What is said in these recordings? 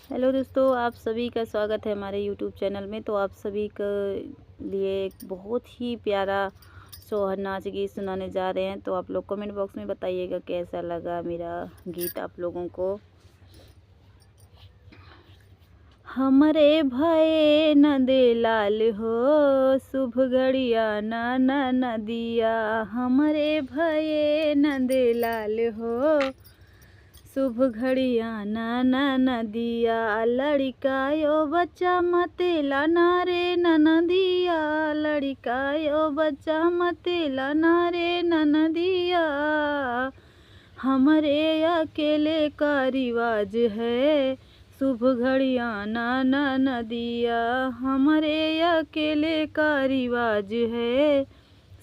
Hello दोस्तों, आप सभी का स्वागत है हमारे यूट्यूब चैनल में। तो आप सभी के लिए एक बहुत ही प्यारा सोहर नाच गीत सुनाने जा रहे हैं। तो आप लोग कमेंट बॉक्स में बताइएगा कैसा लगा मेरा गीत आप लोगों को। हमरे भये नंद लाल हो, शुभ घड़िया नाना नदिया। हमरे भये नंद लाल हो, शुभ घड़िया नाना नदिया। लड़का यो बच्चा मते लाना रे ननदिया। लड़का यो बच्चा मते लाना रे ननदिया। हमरे अकेले का रिवाज है, शुभ घड़िया नाना नदिया। हमरे अकेले का रिवाज है,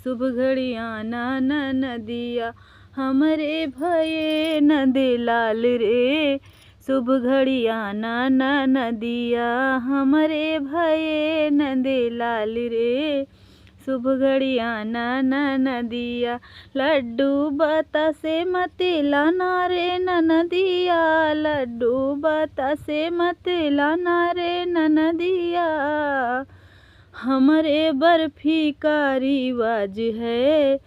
शुभ घड़िया नाना नदिया। हमरे भये नंद लाल रे, शुभ घड़िया नाना नदिया। हमरे भये नंद लाल रे, शुभ घड़िया नाना नदिया। लड्डू बतासे मते लाना रे ननदिया। लड्डू बतासे मते लाना रे ननदिया। हमरे बर्फी का रिवाज है,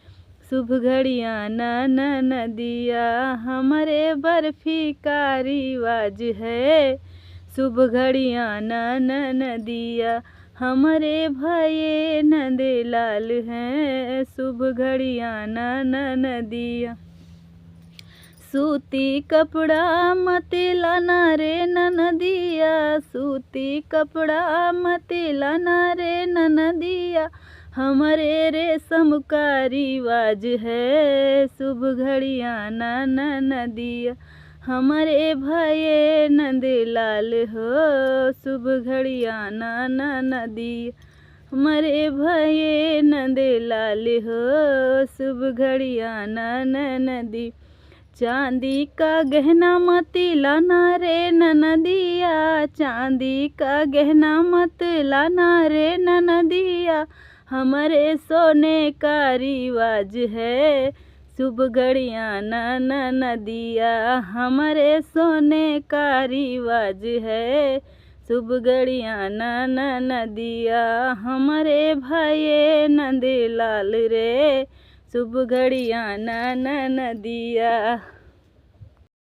शुभ घड़िया नाना नदिया। हमरे बर्फी का रिवाज है, शुभ घड़िया नाना नदिया। हमरे भये नंद लाल हैं, शुभ घड़िया नाना नदिया। सूती कपड़ा मते लाना रे ननदिया। सूती कपड़ा मते लाना रे ननदिया। हमरे रेशम का रिवाज है, शुभ घड़िया नाना नदिया। हमरे भये नंद लाल हो, शुभ घड़िया नाना नदिया। हमरे भये नंद लाल हो, शुभ घड़िया नाना नदी। चांदी का गहना मत लाना रे ननदिया। चांदी का गहना मत लाना रे ननदिया। हमरे सोने का रिवाज है, शुभ घड़िया नाना नदिया। हमरे सोने का रिवाज है, शुभ घड़िया नाना नदिया। हमरे भये नंद लाल रे, शुभ घड़िया नाना नदिया।